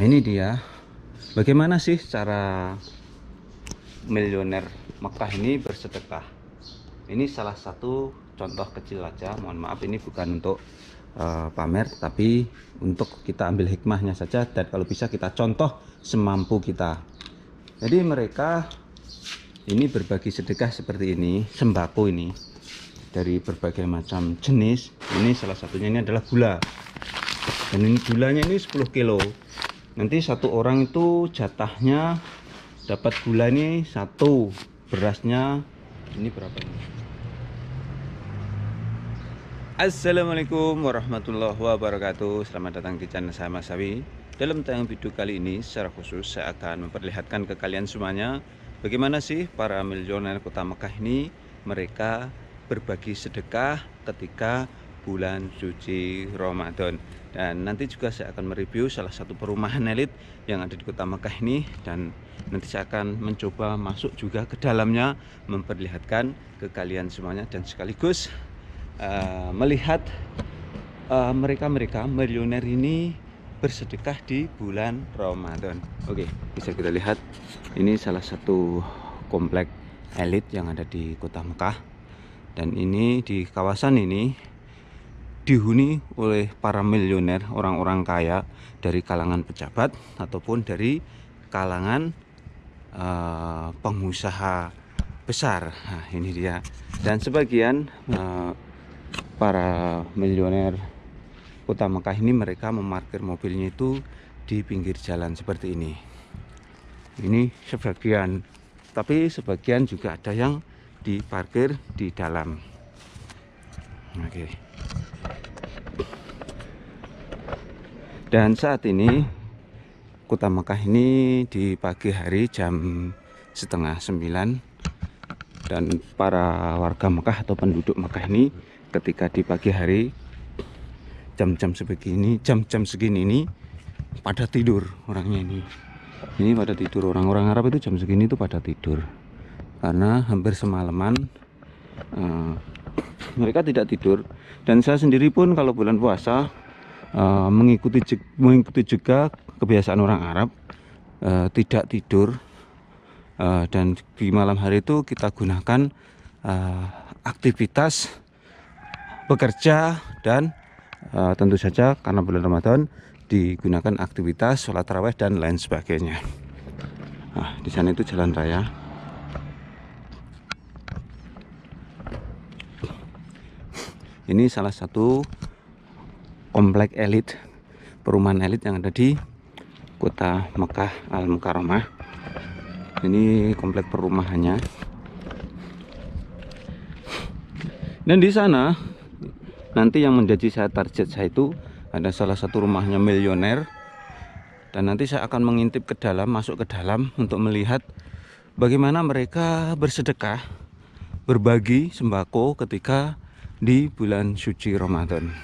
Ini dia bagaimana sih cara miliuner Mekah ini bersedekah. Ini salah satu contoh kecil aja, mohon maaf ini bukan untuk pamer, tapi untuk kita ambil hikmahnya saja, dan kalau bisa kita contoh semampu kita. Jadi mereka ini berbagi sedekah seperti ini, sembako ini dari berbagai macam jenis. Ini salah satunya ini adalah gula, dan ini gulanya ini 10 kilo. Nanti satu orang itu jatahnya dapat gula ini satu, berasnya ini berapa ini? Assalamualaikum warahmatullahi wabarakatuh. Selamat datang di channel saya Mas Sawi. Dalam tayangan video kali ini secara khusus saya akan memperlihatkan ke kalian semuanya bagaimana sih para miliuner kota Mekah ini mereka berbagi sedekah ketika bulan suci Ramadan. Dan nanti juga saya akan mereview salah satu perumahan elit yang ada di kota Mekah ini, dan nanti saya akan mencoba masuk juga ke dalamnya, memperlihatkan ke kalian semuanya, dan sekaligus melihat mereka miliuner ini bersedekah di bulan Ramadan. Oke, bisa kita lihat ini salah satu komplek elit yang ada di kota Mekah, dan ini di kawasan ini dihuni oleh para miliuner, orang-orang kaya dari kalangan pejabat ataupun dari kalangan pengusaha besar. Nah, ini dia. Dan sebagian para miliuner kota Mekah ini mereka memarkir mobilnya itu di pinggir jalan seperti ini. Ini sebagian, tapi sebagian juga ada yang diparkir di dalam. Oke. Dan saat ini kota Mekah ini di pagi hari jam setengah 9, dan para warga Mekah atau penduduk Mekah ini ketika di pagi hari jam-jam sebegini, jam-jam segini ini pada tidur orangnya ini pada tidur. Orang-orang Arab itu jam segini itu pada tidur karena hampir semalaman mereka tidak tidur. Dan saya sendiri pun kalau bulan puasa mengikuti juga kebiasaan orang Arab, tidak tidur, dan di malam hari itu kita gunakan aktivitas bekerja, dan tentu saja karena bulan Ramadan digunakan aktivitas sholat tarawih dan lain sebagainya. Nah, di sana itu jalan raya. Ini salah satu komplek elit, perumahan elit yang ada di kota Mekah Al Mukarramah. Ini komplek perumahannya. Dan di sana nanti yang menjadi target saya itu ada salah satu rumahnya miliuner, dan nanti saya akan mengintip ke dalam, masuk ke dalam untuk melihat bagaimana mereka bersedekah, berbagi sembako ketika di bulan suci Ramadan.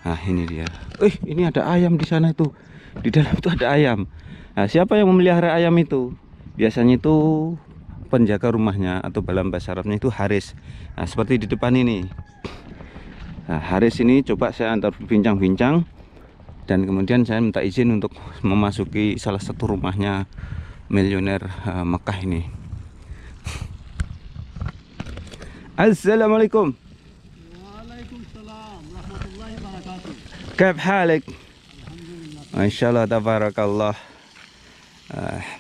Nah, ini dia. Ini ada ayam di sana itu. Di dalam itu ada ayam. Nah, siapa yang memelihara ayam itu? Biasanya itu penjaga rumahnya, atau dalam bahasa Arabnya itu haris. Nah, seperti di depan ini. Nah, haris ini coba saya antar bincang-bincang, dan kemudian saya minta izin untuk memasuki salah satu rumahnya miliuner Mekah ini. Assalamualaikum. كيف حالك؟ ما شاء الله تبارك الله.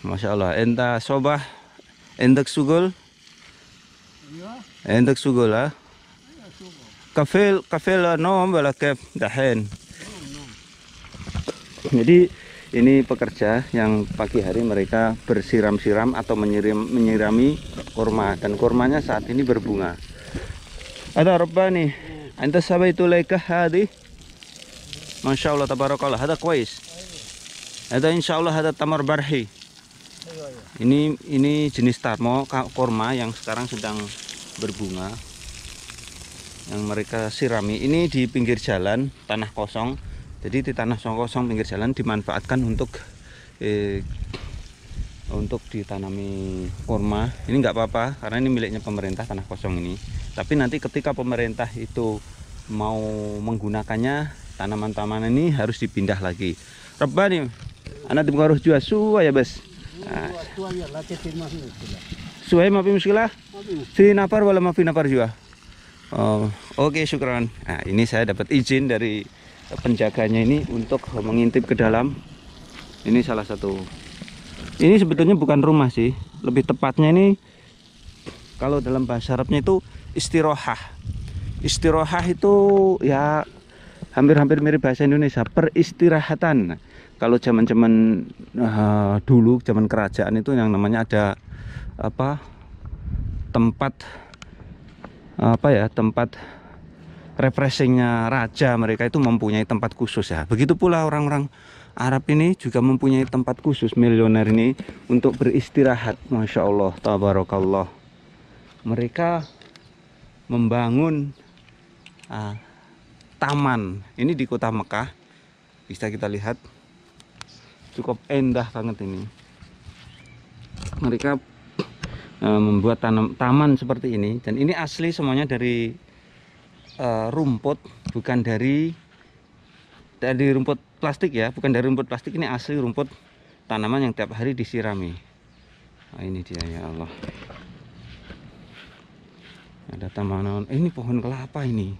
ما شاء الله. أنت صباح عندك شغل؟ عندك شغل ها؟ كفيل نوم ولا كيف دحين؟ Jadi ini pekerja yang pagi hari mereka bersiram-siram atau menyirami kurma, dan kurmanya saat ini berbunga. Ada Rabbani, anta sabaitu laika hadi? Masya Allah tabarakallah, ada kuais, ada insya Allah ada tamar barhi. Ini jenis tarmo korma yang sekarang sedang berbunga, yang mereka sirami. Ini di pinggir jalan, tanah kosong. Jadi di tanah kosong pinggir jalan dimanfaatkan untuk ditanami korma. Ini nggak apa-apa karena ini miliknya pemerintah, tanah kosong ini. Tapi nanti ketika pemerintah itu mau menggunakannya, tanaman-tanaman ini harus dipindah lagi. Rabbani, Anak tim karuh jua suwa ya bes. Suai mapi muskilah. Si napar wala mapi napar jua. Oh, oke, syukran. Nah, ini saya dapat izin dari penjaganya ini untuk mengintip ke dalam. Ini salah satu. Ini sebetulnya bukan rumah sih. Lebih tepatnya ini kalau dalam bahasa Arabnya itu istirohah. Istirohah itu ya hampir-hampir mirip bahasa Indonesia, peristirahatan. Kalau zaman-zaman dulu, zaman kerajaan itu yang namanya ada apa? Tempat tempat refreshingnya raja, mereka itu mempunyai tempat khusus ya. Begitu pula orang-orang Arab ini juga mempunyai tempat khusus, miliuner ini, untuk beristirahat. Masya Allah, tabarakallah. Mereka membangun taman ini di kota Mekah. Bisa kita lihat, cukup indah banget ini. Mereka membuat taman seperti ini, dan ini asli semuanya dari rumput, bukan dari rumput plastik ya, bukan dari rumput plastik. Ini asli rumput tanaman yang tiap hari disirami. Nah, ini dia ya Allah. Ada taman, ini pohon kelapa ini.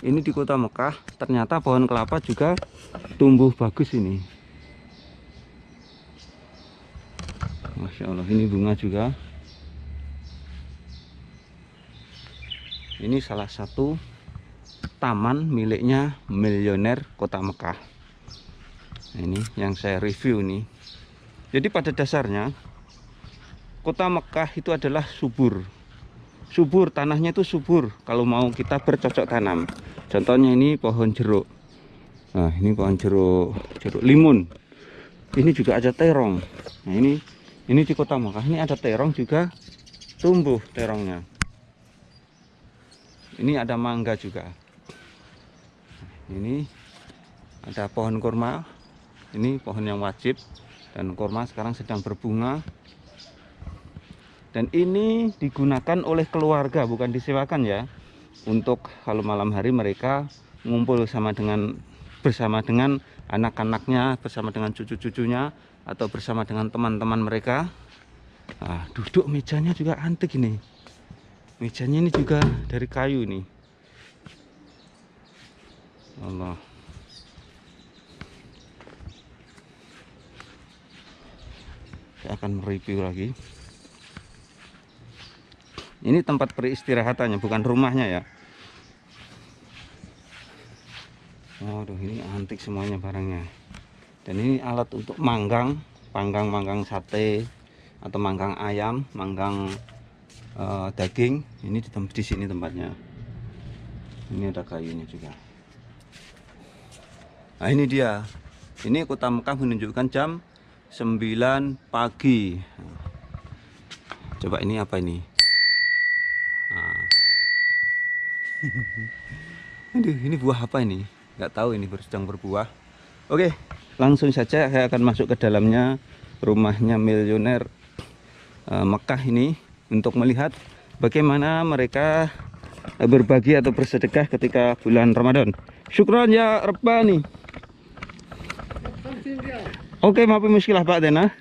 Ini di kota Mekah, ternyata pohon kelapa juga tumbuh bagus ini. Masya Allah, ini bunga juga. Ini salah satu taman miliknya miliuner kota Mekah. Ini yang saya review nih. Jadi pada dasarnya kota Mekah itu adalah subur. Subur, tanahnya itu subur kalau mau kita bercocok tanam. Contohnya ini pohon jeruk. Nah, ini pohon jeruk limun. Ini juga ada terong. Nah, ini di kota Mekah ini ada terong juga, tumbuh terongnya. Ini ada mangga juga. Ini ada pohon kurma. Ini pohon yang wajib, dan kurma sekarang sedang berbunga. Dan ini digunakan oleh keluarga, bukan disewakan ya. Untuk kalau malam hari mereka ngumpul bersama dengan anak-anaknya, bersama dengan cucu-cucunya, atau bersama dengan teman-teman mereka. Nah, duduk mejanya juga antik ini. Mejanya ini juga dari kayu nih. Allah. Saya akan mereview lagi. Ini tempat peristirahatannya, bukan rumahnya ya. Waduh, ini antik semuanya barangnya. Dan ini alat untuk manggang sate, atau manggang ayam, manggang daging. Ini di sini tempatnya. Ini ada kayunya juga. Nah, ini dia. Ini kota Mekah menunjukkan jam 9 pagi. Coba ini apa ini? Nah. Aduh, ini buah apa ini? Nggak tahu, ini sedang berbuah. Oke, langsung saja saya akan masuk ke dalamnya rumahnya miliuner Mekah ini, untuk melihat bagaimana mereka berbagi atau bersedekah ketika bulan Ramadan. Syukran ya Rabbani. Oke, maaf muskilah Pak Dena.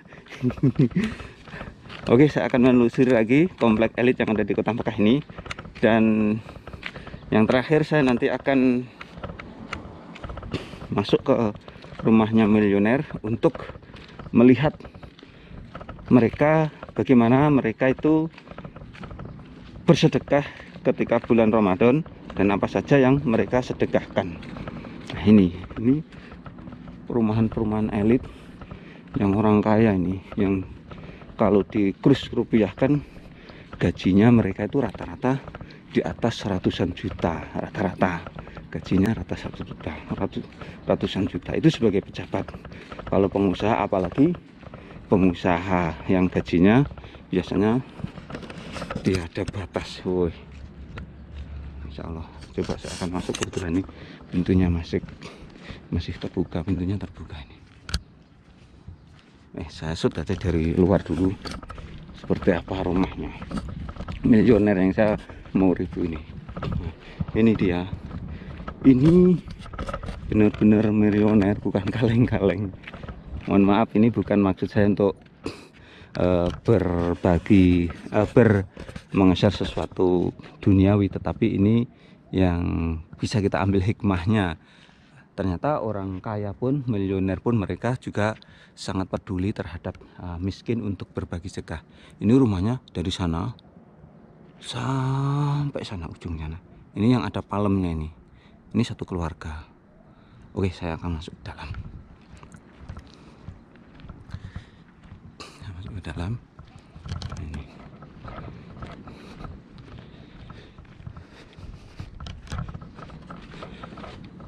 Oke, saya akan menelusuri lagi komplek elit yang ada di kota Mekah ini. Dan yang terakhir, saya nanti akan masuk ke rumahnya miliuner untuk melihat mereka, bagaimana mereka itu bersedekah ketika bulan Ramadan, dan apa saja yang mereka sedekahkan. Nah, ini perumahan-perumahan elit yang orang kaya ini, yang kalau di kurs rupiahkan gajinya mereka itu rata-rata di atas ratusan juta. Rata-rata gajinya ratusan juta. Itu sebagai pejabat. Kalau pengusaha, apalagi pengusaha yang gajinya biasanya ada batas. Woi, Insya Allah. Coba saya akan masuk, kebetulan ini pintunya masih terbuka, pintunya terbuka ini. Saya shoot aja dari luar dulu seperti apa rumahnya miliuner yang saya mau review ini. Ini dia. Ini benar-benar miliuner, bukan kaleng-kaleng. Mohon maaf, ini bukan maksud saya untuk berbagi mengeser sesuatu duniawi, tetapi ini yang bisa kita ambil hikmahnya. Ternyata orang kaya pun, miliuner pun, mereka juga sangat peduli terhadap miskin untuk berbagi sedekah. Ini rumahnya dari sana sampai sana ujungnya. Nah, ini yang ada palemnya ini. Ini satu keluarga. Oke, saya akan masuk ke dalam. Masuk ke dalam. Ini.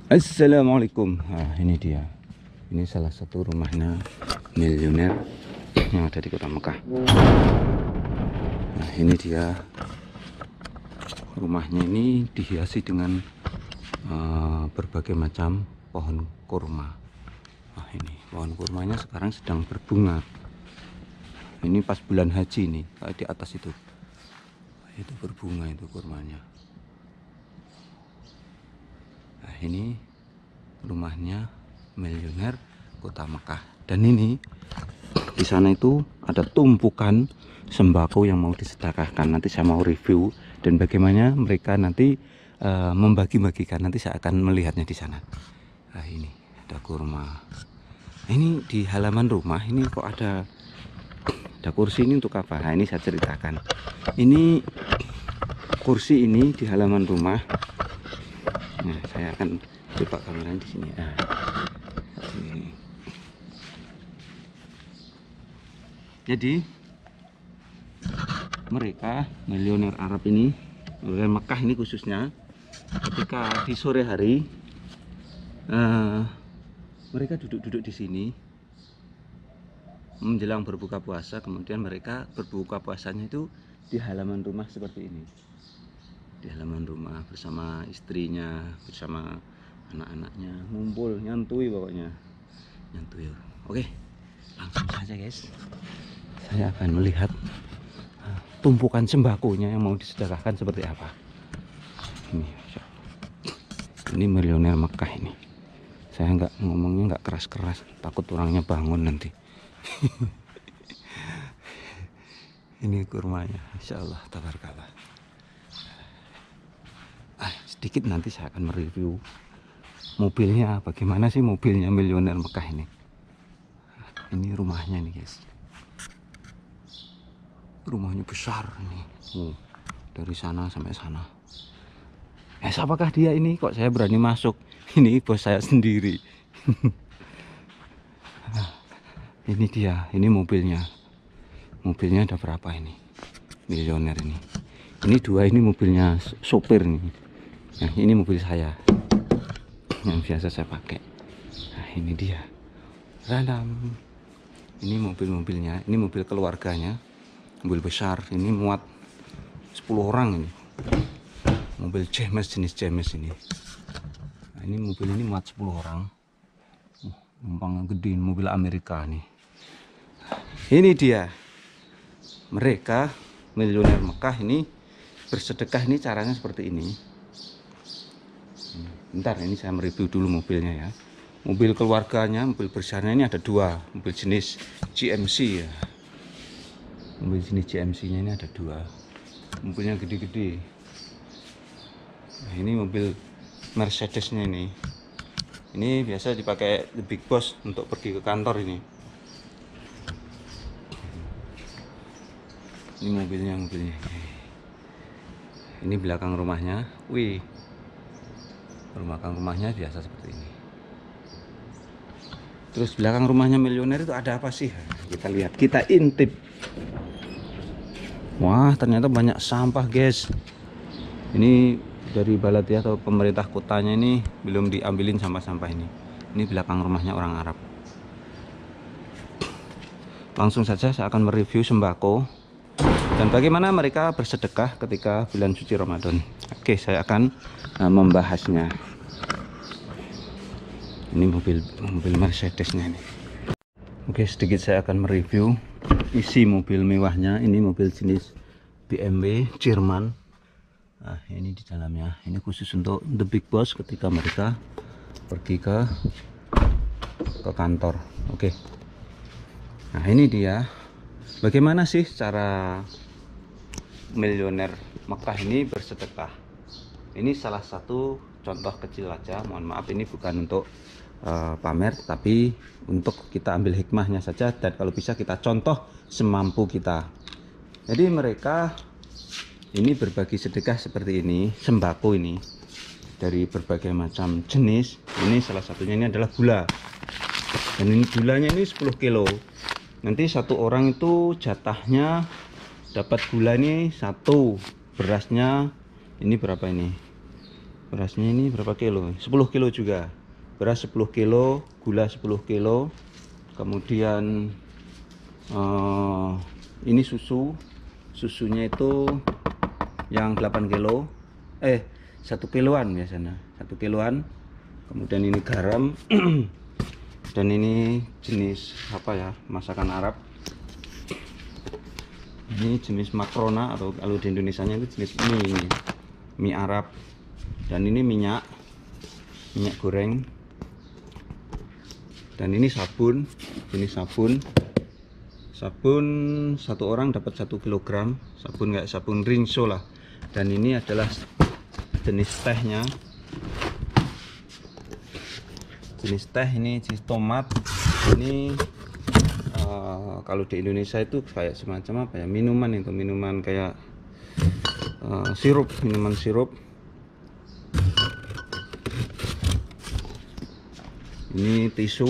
Assalamualaikum. Nah, ini dia. Ini salah satu rumahnya miliuner yang ada di kota Mekah. Nah, ini dia. Rumahnya ini dihiasi dengan berbagai macam pohon kurma. Nah, ini pohon kurmanya sekarang sedang berbunga. Ini pas bulan haji nih, kayak di atas itu berbunga itu kurmanya. Nah, ini rumahnya miliuner kota Mekah. Dan ini di sana itu ada tumpukan sembako yang mau disedekahkan. Nanti saya mau review dan bagaimana mereka nanti membagi-bagikan. Nanti saya akan melihatnya di sana. Nah, ini ada kurma. Ini di halaman rumah ini kok ada kursi ini untuk apa? Nah, ini saya ceritakan. Ini kursi ini di halaman rumah. Nah, saya akan coba kameranya di sini. Nah, ini. Jadi mereka miliuner Arab ini, miliuner Mekah ini khususnya, ketika di sore hari mereka duduk-duduk di sini menjelang berbuka puasa. Kemudian mereka berbuka puasanya itu di halaman rumah seperti ini, di halaman rumah bersama istrinya, bersama anak-anaknya, ngumpul, nyantui, pokoknya nyantui. Oke, langsung saja guys, saya akan melihat tumpukan sembakonya yang mau disedekahkan seperti apa. Ini miliuner Mekah ini. Saya ngomongnya nggak keras-keras, takut orangnya bangun nanti. Ini kurmanya, insya Allah, tabarakallah. Sedikit nanti saya akan mereview mobilnya, bagaimana sih mobilnya miliuner Mekah ini. Ini rumahnya nih guys. Rumahnya besar nih. Dari sana sampai sana. Apakah dia ini? Kok saya berani masuk? Ini bos saya sendiri. Ini dia, ini mobilnya. Mobilnya ada berapa ini? Miliuner ini. Ini dua, ini mobilnya sopir nih. Nah, ini mobil saya yang biasa saya pakai. Nah, ini dia. Radam. Ini mobil-mobilnya, ini mobil keluarganya. Mobil besar, ini muat 10 orang ini. Mobil James, jenis James ini. Nah, ini mobil ini muat 10 orang. Numpang gede, mobil Amerika nih. Ini dia. Mereka miliuner Mekah ini bersedekah, ini caranya seperti ini. Bentar, ini saya mereview dulu mobilnya ya. Mobil keluarganya, mobil besarnya ini ada dua. Mobil jenis GMC ya. Mobil jenis GMC nya ini ada dua. Mobilnya gede-gede. Nah, ini mobil Mercedes nya ini. Ini biasa dipakai the big boss untuk pergi ke kantor ini. Ini mobilnya. Ini belakang rumahnya. Wih, belakang rumahnya biasa seperti ini. Terus belakang rumahnya miliuner itu ada apa sih? Kita lihat, kita intip. Wah, ternyata banyak sampah guys. Ini dari Baladiyah atau pemerintah kotanya ini belum diambilin sampah-sampah ini. Ini belakang rumahnya orang Arab. Langsung saja saya akan mereview sembako dan bagaimana mereka bersedekah ketika bulan suci Ramadan. Oke, saya akan membahasnya. Ini mobil Mercedes-nya ini. Oke, sedikit saya akan mereview isi mobil mewahnya. Ini mobil jenis BMW Jerman. Nah, ini di dalamnya. Ini khusus untuk the big boss ketika mereka pergi ke kantor. Oke. Nah, ini dia bagaimana sih cara miliuner Mekah ini bersedekah. Ini salah satu contoh kecil aja, mohon maaf ini bukan untuk pamer, tapi untuk kita ambil hikmahnya saja, dan kalau bisa kita contoh semampu kita. Jadi mereka ini berbagi sedekah seperti ini, sembako ini dari berbagai macam jenis. Ini salah satunya ini adalah gula, dan ini gulanya ini 10 kilo. Nanti satu orang itu jatahnya dapat gula ini satu. Berasnya ini berapa ini? Berasnya ini berapa kilo? 10 kilo juga. Beras 10 kilo, gula 10 kilo. Kemudian ini susunya itu yang 8 kilo. 1 kiloan biasanya. 1 kiloan. Kemudian ini garam. Dan ini jenis apa ya? Masakan Arab. Ini jenis makrona, atau kalau di Indonesianya itu jenis mie Arab. Dan ini minyak goreng. Dan ini sabun, sabun satu orang dapat 1 kilogram, sabun kayak sabun Rinso lah. Dan ini adalah jenis tehnya, jenis teh ini jenis tomat. Ini kalau di Indonesia itu kayak semacam apa ya, minuman, itu minuman kayak sirup, minuman sirup. Ini tisu,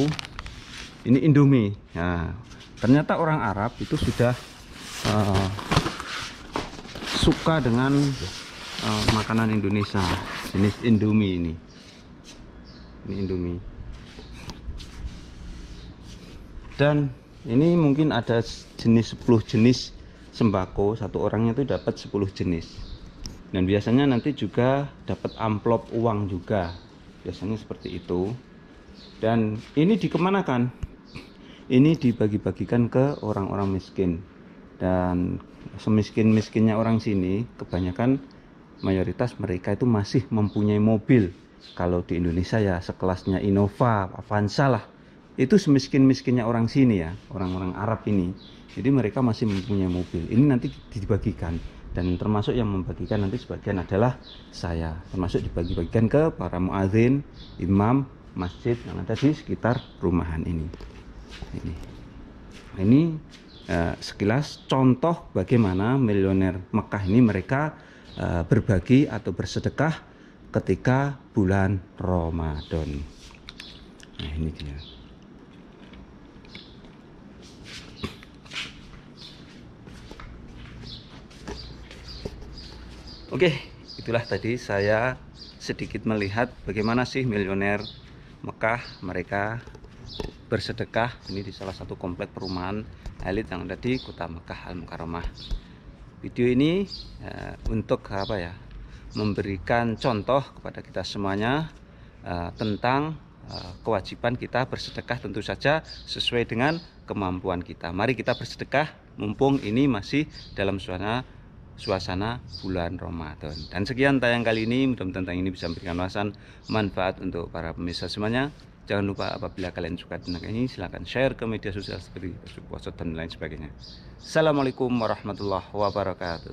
ini Indomie. Nah, ternyata orang Arab itu sudah suka dengan makanan Indonesia, jenis Indomie ini Indomie. Dan ini mungkin ada jenis 10 jenis sembako, satu orangnya itu dapat 10 jenis. Dan biasanya nanti juga dapat amplop uang juga, biasanya seperti itu. Dan ini dikemanakan? Ini dibagi-bagikan ke orang-orang miskin. Dan semiskin-miskinnya orang sini, kebanyakan mayoritas mereka itu masih mempunyai mobil. Kalau di Indonesia ya sekelasnya Innova, Avanza lah. Itu semiskin-miskinnya orang sini ya, orang-orang Arab ini. Jadi mereka masih mempunyai mobil. Ini nanti dibagikan, dan termasuk yang membagikan nanti sebagian adalah saya. Termasuk dibagi-bagikan ke para muadzin, imam masjid yang ada di sekitar rumahan ini. Ini sekilas contoh bagaimana miliuner Mekah ini mereka berbagi atau bersedekah ketika bulan Ramadan. Nah, ini dia. Oke, itulah tadi saya sedikit melihat bagaimana sih miliuner Mekah mereka bersedekah ini di salah satu komplek perumahan elit yang ada di kota Mekah Al-Mukarramah. Video ini untuk apa ya? Memberikan contoh kepada kita semuanya tentang kewajiban kita bersedekah, tentu saja sesuai dengan kemampuan kita. Mari kita bersedekah mumpung ini masih dalam suasana bulan Ramadan. Dan sekian tayang kali ini, mudah-mudahan tayang ini bisa memberikan wawasan manfaat untuk para pemirsa semuanya. Jangan lupa apabila kalian suka tentang ini, silahkan share ke media sosial seperti Facebook, WhatsApp, dan lain sebagainya. Assalamualaikum warahmatullahi wabarakatuh.